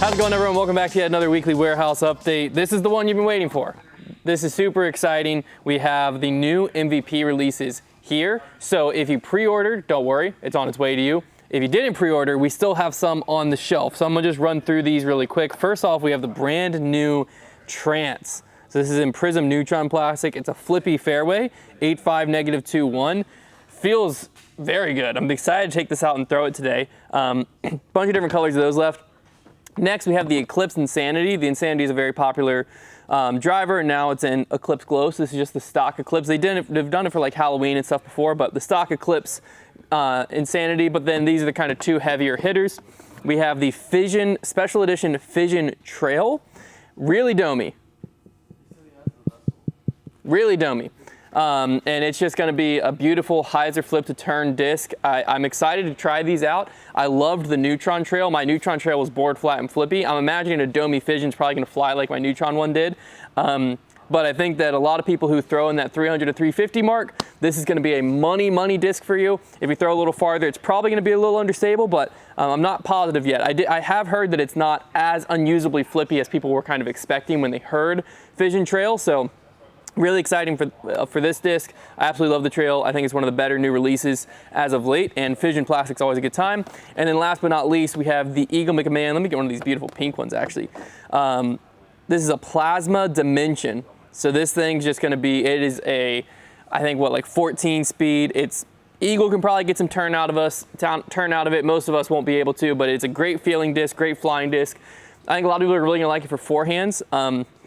How's it going, everyone? Welcome back to yet another weekly warehouse update. This is the one you've been waiting for. This is super exciting. We have the new MVP releases here. So if you pre-ordered, don't worry, it's on its way to you. If you didn't pre-order, we still have some on the shelf. So I'm gonna just run through these really quick. First off, we have the brand new Trance. So this is in Prism Neutron plastic. It's a flippy fairway, 8.5 -2.1. Feels very good. I'm excited to take this out and throw it today. Bunch of different colors of those left. Next, we have the Eclipse Insanity. The Insanity is a very popular driver, and now it's in Eclipse Glow. So this is just the stock Eclipse. They've done it for like Halloween and stuff before, but the stock Eclipse Insanity. But then these are the kind of two heavier hitters. We have the Fission Special Edition Fission Trail. Really domey. Really domey. And it's just going to be a beautiful hyzer flip to turn disc. I'm excited to try these out. I loved the Neutron Trail. My Neutron Trail was board flat and flippy. I'm imagining a domey Fission is probably going to fly like my Neutron one did. But I think that a lot of people who throw in that 300 to 350 mark, this is going to be a money disc for you. If you throw a little farther, it's probably going to be a little understable, but I'm not positive yet. I have heard that it's not as unusably flippy as people were kind of expecting when they heard Fission Trail. So really exciting for this disc. I absolutely love the Trail. I think it's one of the better new releases as of late, and Fission plastic's always a good time. And then last but not least, we have the Eagle McMahon. Let me get one of these beautiful pink ones, actually. This is a Plasma Dimension. So this thing's just gonna be, it is a, I think what, like 14 speed. It's, Eagle can probably get some turn out of it. Most of us won't be able to, but it's a great feeling disc, great flying disc. I think a lot of people are really gonna like it for forehands,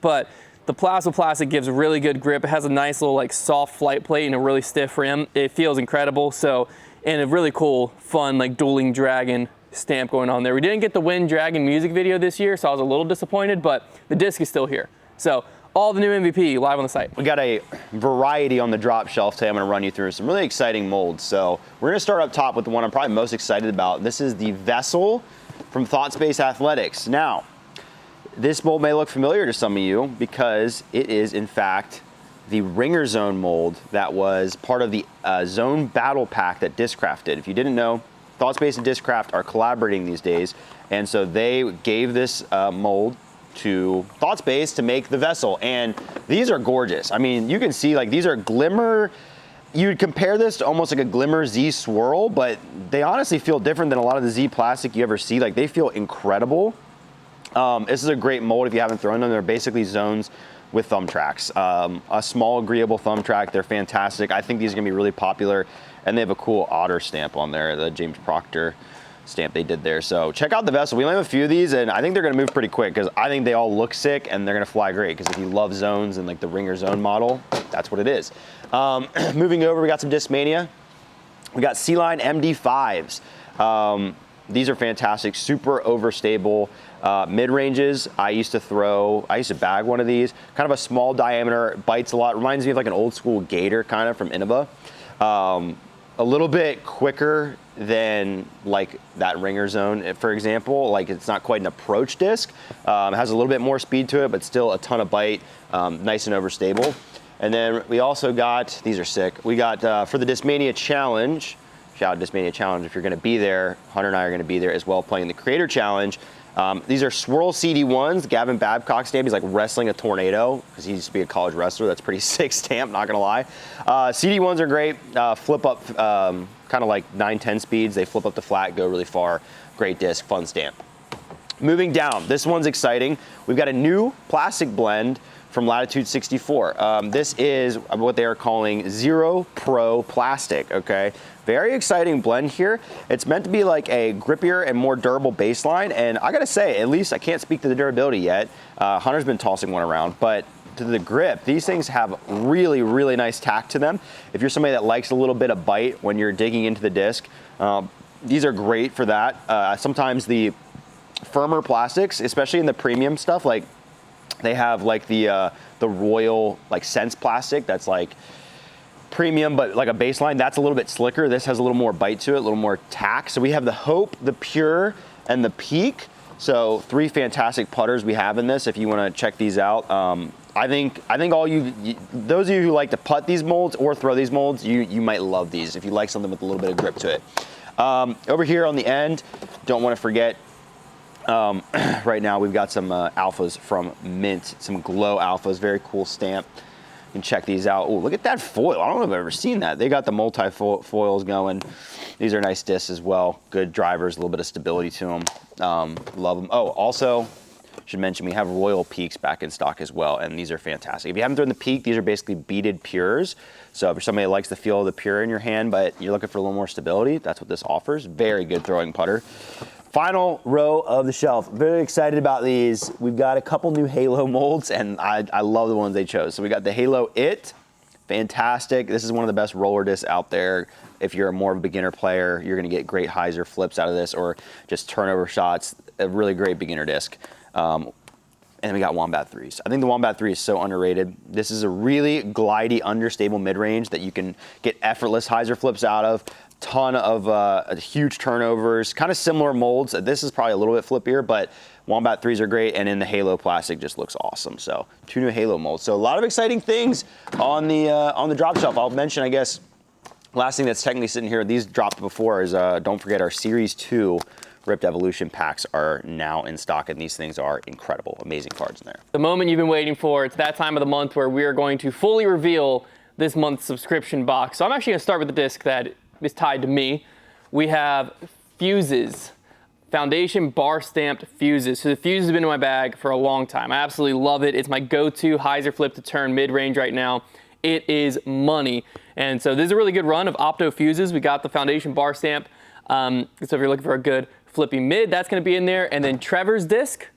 but the Plasma plastic gives a really good grip. It has a nice little like soft flight plate and a really stiff rim. It feels incredible. So, and a really cool, fun, like dueling dragon stamp going on there. We didn't get the Wind Dragon music video this year, so I was a little disappointed, but the disc is still here. So all the new MVP live on the site. We got a variety on the drop shelf today. I'm gonna run you through some really exciting molds. So we're gonna start up top with the one I'm probably most excited about. This is the Vessel from Thought Space Athletics. Now, this mold may look familiar to some of you because it is in fact the Ringer Zone mold that was part of the Zone Battle Pack that Discraft did. If you didn't know, Thought Space and Discraft are collaborating these days, and so they gave this mold to Thought Space to make the Vessel, and these are gorgeous. I mean, you can see like these are glimmer. You'd compare this to almost like a Glimmer Z Swirl, but they honestly feel different than a lot of the Z plastic you ever see. Like they feel incredible. This is a great mold if you haven't thrown them. They're basically zones with thumb tracks. A small agreeable thumb track. They're fantastic. I think these are gonna be really popular, and they have a cool otter stamp on there, the James Proctor stamp they did there. So check out the Vessel. We only have a few of these, and I think they're gonna move pretty quick because I think they all look sick and they're gonna fly great, because if you love zones and like the Ringer Zone model, that's what it is. Moving over, we got some Discmania. We got C-Line MD5s. These are fantastic, super overstable mid-ranges. I used to bag one of these, kind of a small diameter, bites a lot, reminds me of like an old school Gator kind of from Iniva. A little bit quicker than like that Ringer Zone, for example. Like it's not quite an approach disc. It has a little bit more speed to it, but still a ton of bite, nice and overstable. And then we also got, these are sick, we got for the Discmania Challenge, shout out Discmania Challenge if you're gonna be there. Hunter and I are gonna be there as well playing the Creator Challenge. These are Swirl CD1s. Gavin Babcock stamp. He's like wrestling a tornado because he used to be a college wrestler. That's a pretty sick stamp, not gonna lie. CD1s are great. Flip up, kind of like 9-10 speeds. They flip up to flat, go really far. Great disc, fun stamp. Moving down, this one's exciting. We've got a new plastic blend from Latitude 64. This is what they are calling Zero Pro Plastic, okay? Very exciting blend here. It's meant to be like a grippier and more durable baseline, and I gotta say, at least I can't speak to the durability yet. Hunter's been tossing one around, but to the grip, these things have really nice tack to them. If you're somebody that likes a little bit of bite when you're digging into the disc, these are great for that. Sometimes the firmer plastics, especially in the premium stuff, like they have like the Royal like Sense plastic that's like premium, but like a baseline, that's a little bit slicker. This has a little more bite to it, a little more tack. So we have the Hope, the Pure, and the Peak. So 3 fantastic putters we have in this if you want to check these out. I think all those of you who like to putt these molds or throw these molds, you might love these if you like something with a little bit of grip to it. Over here on the end, don't want to forget Right now we've got some alphas from Mint, some glow alphas, very cool stamp. You can check these out. Oh, look at that foil. I don't know if I've ever seen that. They got the multi-foils going. These are nice discs as well. Good drivers, a little bit of stability to them. Love them. Oh, also, should mention we have Royal Peaks back in stock as well, and these are fantastic. If you haven't thrown the Peak, these are basically beaded pures. So if you're somebody that likes the feel of the pure in your hand, but you're looking for a little more stability, that's what this offers. Very good throwing putter. Final row of the shelf. Very excited about these. We've got a couple new Halo molds, and I love the ones they chose. So we got the Halo It, fantastic. This is one of the best roller discs out there. If you're a more of a beginner player, you're gonna get great hyzer flips out of this, or just turnover shots. A really great beginner disc. And then we got Wombat 3s. I think the Wombat 3 is so underrated. This is a really glidey, understable mid-range that you can get effortless hyzer flips out of. Ton of huge turnovers, kind of similar molds. This is probably a little bit flippier, but Wombat 3s are great, and then the Halo plastic just looks awesome. So 2 new Halo molds. So a lot of exciting things on the drop shelf. I'll mention, I guess, last thing that's technically sitting here, these dropped before, is don't forget our Series 2 Ripped Evolution packs are now in stock, and these things are incredible, amazing cards in there. The moment you've been waiting for, it's that time of the month where we are going to fully reveal this month's subscription box. So I'm actually gonna start with the disc that is tied to me. We have fuses, foundation bar stamped fuses. So the fuse has been in my bag for a long time. I absolutely love it. It's my go-to hyzer flip to turn mid-range right now. It is money. And so this is a really good run of opto fuses. We got the foundation bar stamp. So if you're looking for a good flippy mid, that's gonna be in there. And then Trevor's disc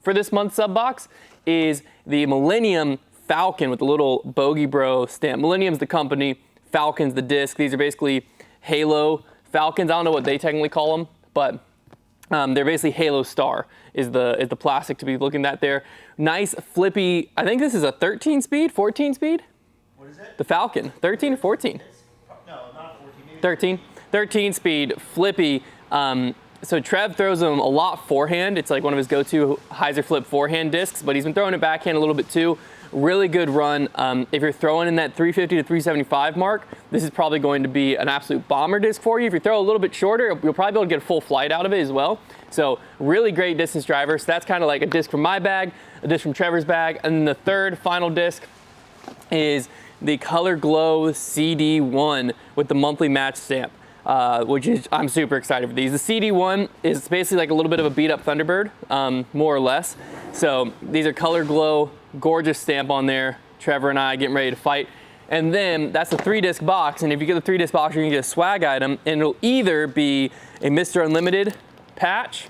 for this month's sub box is the Millennium Falcon with the little Bogey Bro stamp. Millennium's the company, Falcon's the disc. These are basically Halo Falcons. I don't know what they technically call them, but they're basically Halo Star is the plastic to be looking at there. Nice flippy, I think this is a 13 speed, 14 speed? What is it? The Falcon, 13 or 14? No, not 14, maybe 13. 13 speed, flippy. So Trev throws them a lot forehand. It's like one of his go-to hyzer flip forehand discs, but he's been throwing it backhand a little bit too. Really good run. If you're throwing in that 350 to 375 mark, this is probably going to be an absolute bomber disc for you. If you throw a little bit shorter, you'll probably be able to get a full flight out of it as well. So really great distance driver. So that's kind of like a disc from my bag, a disc from Trevor's bag. And then the third final disc is the Color Glow CD1 with the monthly match stamp. Which is, I'm super excited for these. The CD1 is basically like a little bit of a beat up Thunderbird, more or less. So these are Color Glow, gorgeous stamp on there. Trevor and I getting ready to fight. And then that's a 3-disc box. And if you get the 3-disc box, you're gonna get a swag item, and it'll either be a Mr. Unlimited patch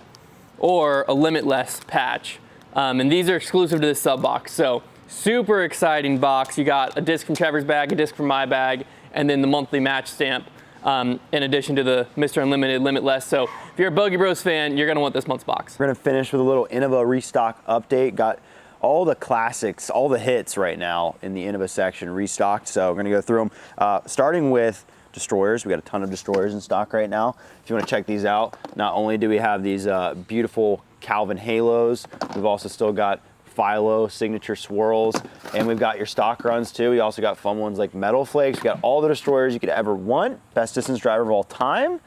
or a Limitless patch. And these are exclusive to this sub box. So super exciting box. You got a disc from Trevor's bag, a disc from my bag, and then the monthly match stamp. In addition to the Mr. Unlimited Limitless. So if you're a Bogey Bros fan, you're gonna want this month's box. We're gonna finish with a little Iniva restock update. Got all the classics, all the hits right now in the Iniva section restocked. So we're gonna go through them. Starting with Destroyers. We got a ton of Destroyers in stock right now. If you wanna check these out, not only do we have these beautiful Calvin Halos, we've also still got Philo signature swirls, and we've got your stock runs too. We also got fun ones like Metal Flakes. We got all the Destroyers you could ever want. Best distance driver of all time.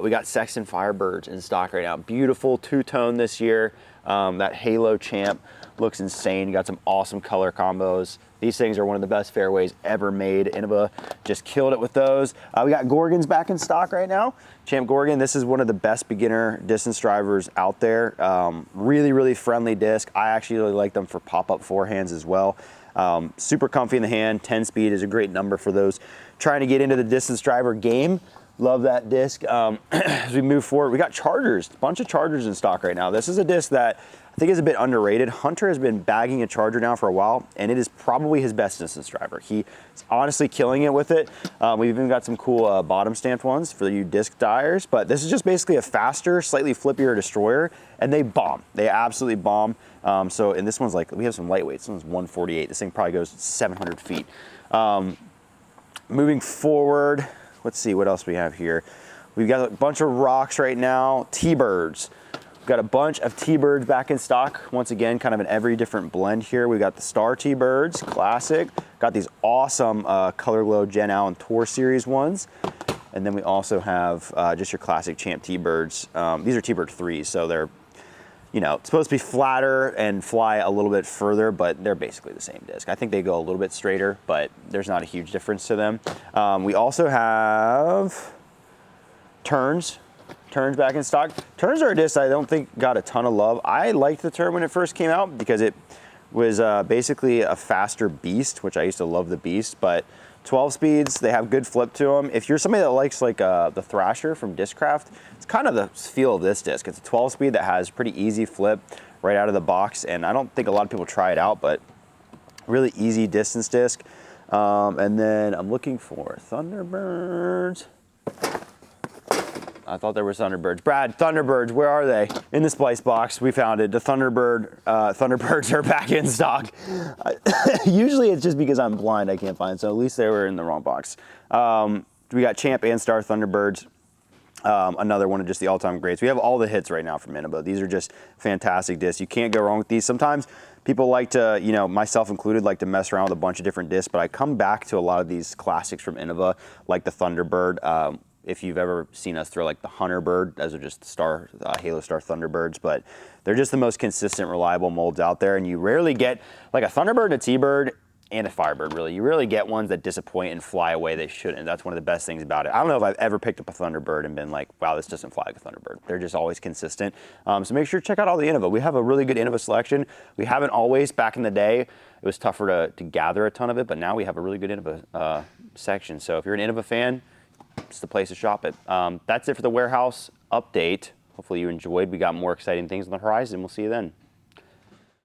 We got Sexton Firebirds in stock right now. Beautiful two-tone this year. That Halo Champ looks insane. You got some awesome color combos. These things are one of the best fairways ever made. Iniva just killed it with those. We got Gorgons back in stock right now. Champ Gorgon, this is one of the best beginner distance drivers out there. Really, really friendly disc. I actually really like them for pop-up forehands as well. Super comfy in the hand. 10 speed is a great number for those trying to get into the distance driver game. Love that disc. As we move forward, we got Chargers, a bunch of Chargers in stock right now. This is a disc that I think is a bit underrated. Hunter has been bagging a Charger now for a while, and it is probably his best distance driver. He's honestly killing it with it. We've even got some cool bottom stamped ones for you disc dyers, but this is just basically a faster, slightly flippier Destroyer, and they bomb. They absolutely bomb. And this one's like, we have some lightweights. This one's 148. This thing probably goes 700 feet. Moving forward, let's see what else we have here. We've got a bunch of rocks right now. T-Birds. We've got a bunch of T-Birds back in stock. Once again, kind of in every different blend here. We got the Star T-Birds, classic. Got these awesome Color Glow Jen Allen Tour Series ones. And then we also have just your classic Champ T-Birds. These are T-Bird 3s, so they're you know, it's supposed to be flatter and fly a little bit further, but they're basically the same disc. I think they go a little bit straighter, but there's not a huge difference to them. We also have Turns back in stock. Turns are a disc I don't think got a ton of love. I liked the Turn when it first came out because it was basically a faster Beast, which I used to love the Beast, but 12 speeds, they have good flip to them. If you're somebody that likes like the Thrasher from Discraft, it's kind of the feel of this disc. It's a 12 speed that has pretty easy flip right out of the box, and I don't think a lot of people try it out, but really easy distance disc. And then I'm looking for Thunderbirds. I thought there were Thunderbirds. Brad, Thunderbirds, where are they? In the splice box, we found it. The Thunderbirds are back in stock. Usually it's just because I'm blind, I can't find it, so at least they were in the wrong box. We got Champ and Star Thunderbirds. Another one of just the all-time greats. We have all the hits right now from Iniva. These are just fantastic discs. You can't go wrong with these. Sometimes people like to, you know, myself included, like to mess around with a bunch of different discs, but I come back to a lot of these classics from Iniva, like the Thunderbird. If you've ever seen us throw like the Hunterbird, those are just Star, Halo Star Thunderbirds, but they're just the most consistent, reliable molds out there, and you rarely get, like a Thunderbird and a T-Bird and a Firebird, really. You rarely get ones that disappoint and fly away they shouldn't, and that's one of the best things about it. I don't know if I've ever picked up a Thunderbird and been like, wow, this doesn't fly like a Thunderbird. They're just always consistent. So make sure to check out all the Iniva. We have a really good Iniva selection. We haven't always. Back in the day, it was tougher to gather a ton of it, but now we have a really good Iniva section. So if you're an Iniva fan, it's the place to shop it. That's it for the warehouse update. Hopefully you enjoyed. We got more exciting things on the horizon. We'll see you then.